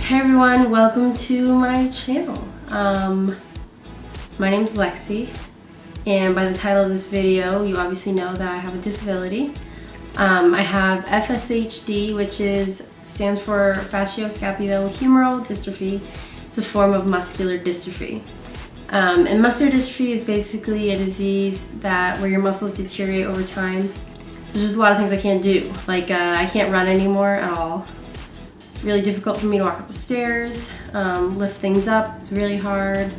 Hey everyone, welcome to my channel. My name's Lexi, and by the title of this video, you obviously know that I have a disability. I have FSHD, which stands for facioscapulohumeral dystrophy. It's a form of muscular dystrophy. And muscular dystrophy is basically a disease where your muscles deteriorate over time. There's just a lot of things I can't do. Like I can't run anymore at all. It's really difficult for me to walk up the stairs, lift things up. It's really hard.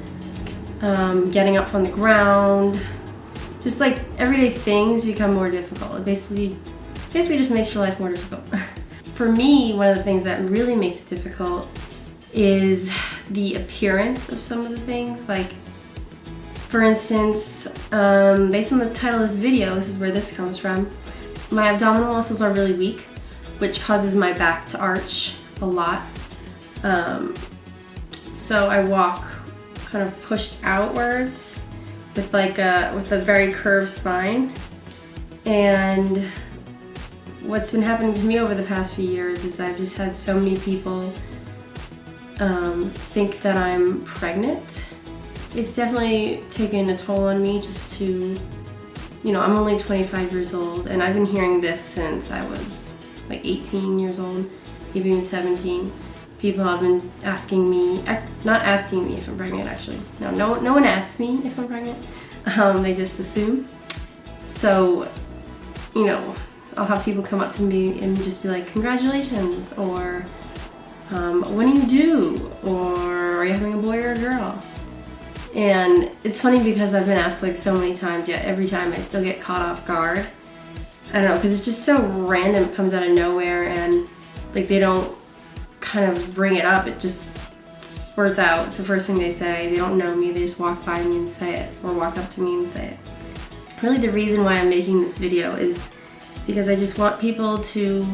Getting up from the ground. Just like everyday things become more difficult. It basically just makes your life more difficult. For me, one of the things that really makes it difficult is the appearance of some of the things. Like, for instance, based on the title of this video, this is where this comes from, my abdominal muscles are really weak, which causes my back to arch a lot. So I walk kind of pushed outwards with a very curved spine. And what's been happening to me over the past few years is I've just had so many people think that I'm pregnant. It's definitely taken a toll on me just to, I'm only 25 years old, and I've been hearing this since I was like 18 years old, maybe even 17. People have been asking me, not asking me if I'm pregnant actually. No one asks me if I'm pregnant. They just assume. So, I'll have people come up to me and just be like, congratulations, or when do you do? Or are you having a boy or a girl? And it's funny because I've been asked like so many times, yet every time I still get caught off guard. I don't know, because it's just so random, it comes out of nowhere, and like they don't kind of bring it up, it just spurts out. It's the first thing they say. They don't know me, they just walk by me and say it, or walk up to me and say it. Really the reason why I'm making this video is because I just want people to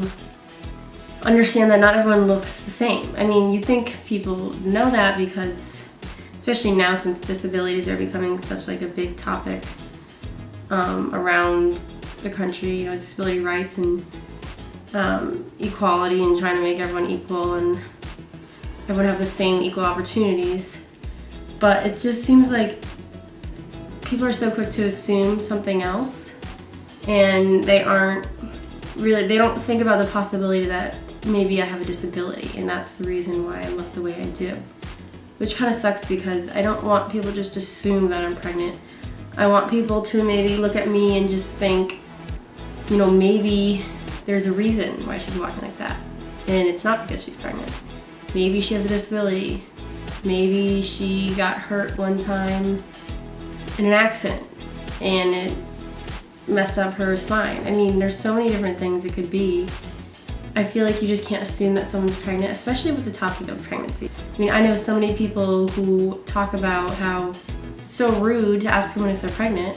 understand that not everyone looks the same. I mean, you think people know that because, especially now since disabilities are becoming such like a big topic around the country, disability rights and equality and trying to make everyone equal and everyone have the same equal opportunities. But it just seems like people are so quick to assume something else, and they don't think about the possibility that maybe I have a disability, and that's the reason why I look the way I do. Which kind of sucks because I don't want people to just assume that I'm pregnant. I want people to maybe look at me and just think, maybe there's a reason why she's walking like that. And it's not because she's pregnant. Maybe she has a disability. Maybe she got hurt one time in an accident and it messed up her spine. I mean, there's so many different things it could be. I feel like you just can't assume that someone's pregnant, especially with the topic of pregnancy. I mean, I know so many people who talk about how it's so rude to ask someone if they're pregnant.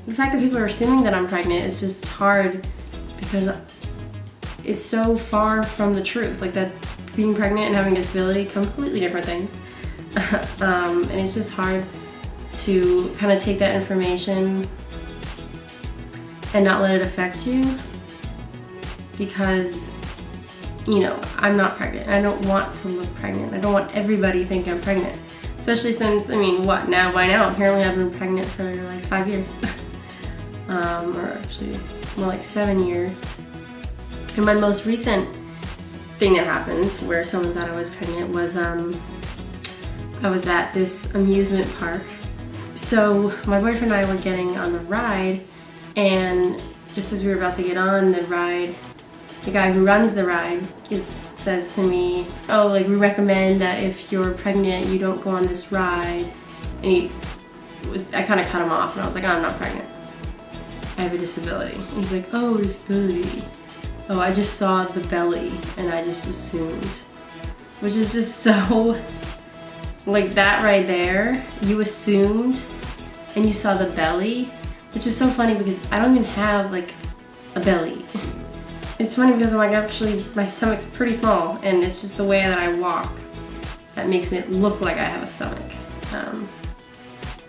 The fact that people are assuming that I'm pregnant is just hard because it's so far from the truth. Like that being pregnant and having a disability, completely different things. And it's just hard to kind of take that information and not let it affect you because, I'm not pregnant. I don't want to look pregnant. I don't want everybody to think I'm pregnant. Especially since, by now, apparently I've been pregnant for like 5 years. Or actually more like 7 years. And my most recent thing that happened where someone thought I was pregnant was I was at this amusement park. So my boyfriend and I were getting on the ride, and just as we were about to get on the ride, the guy who runs the ride says to me, we recommend that if you're pregnant, you don't go on this ride. And I kind of cut him off, and I was like, I'm not pregnant. I have a disability. And he's like, disability. I just saw the belly, and I just assumed. Which is just so, like that right there, you assumed, and you saw the belly, which is so funny because I don't even have like a belly. It's funny because actually my stomach's pretty small, and it's just the way that I walk that makes it look like I have a stomach.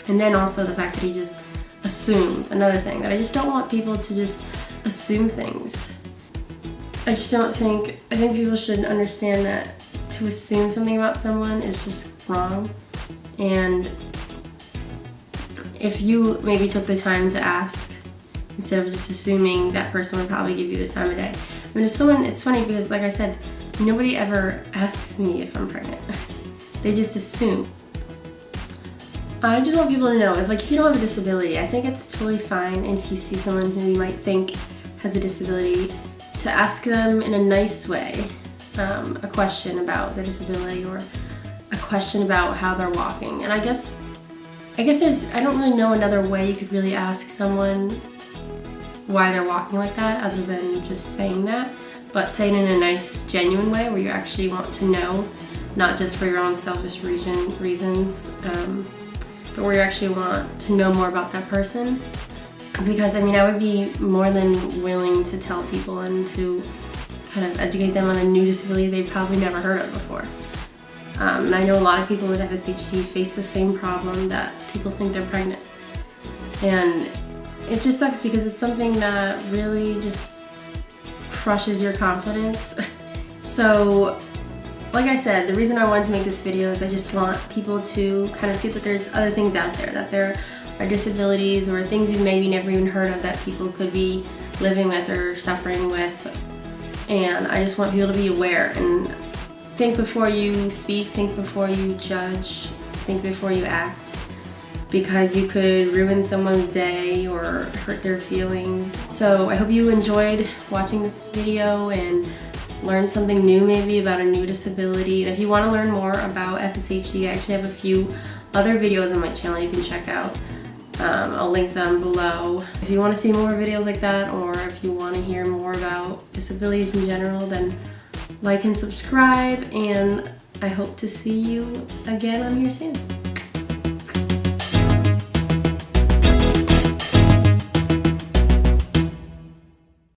And then also the fact that he just assumed, another thing, that I just don't want people to just assume things. I think people should understand that to to assume something about someone is just wrong. And if you maybe took the time to ask, instead of just assuming, that person would probably give you the time of day. I mean, if someone, it's funny because like I said, nobody ever asks me if I'm pregnant. They just assume. I just want people to know, if you don't have a disability, I think it's totally fine if you see someone who you might think has a disability, to ask them in a nice way a question about their disability, or a question about how they're walking. And I guess I don't really know another way you could really ask someone why they're walking like that other than just saying that, but saying it in a nice, genuine way where you actually want to know, not just for your own selfish reasons, but where you actually want to know more about that person. Because I would be more than willing to tell people and to kind of educate them on a new disability they've probably never heard of before. And I know a lot of people with FSHD face the same problem, that people think they're pregnant. And it just sucks because it's something that really just crushes your confidence. So, like I said, the reason I wanted to make this video is I just want people to kind of see that there's other things out there, that there are disabilities or things you've maybe never even heard of that people could be living with or suffering with. And I just want people to be aware and think before you speak, think before you judge, think before you act, because you could ruin someone's day or hurt their feelings. So I hope you enjoyed watching this video and learned something new maybe about a new disability. And if you want to learn more about FSHD, I actually have a few other videos on my channel you can check out. I'll link them below. If you want to see more videos like that, or if you want to hear more about disabilities in general, then like and subscribe, and I hope to see you again on here soon.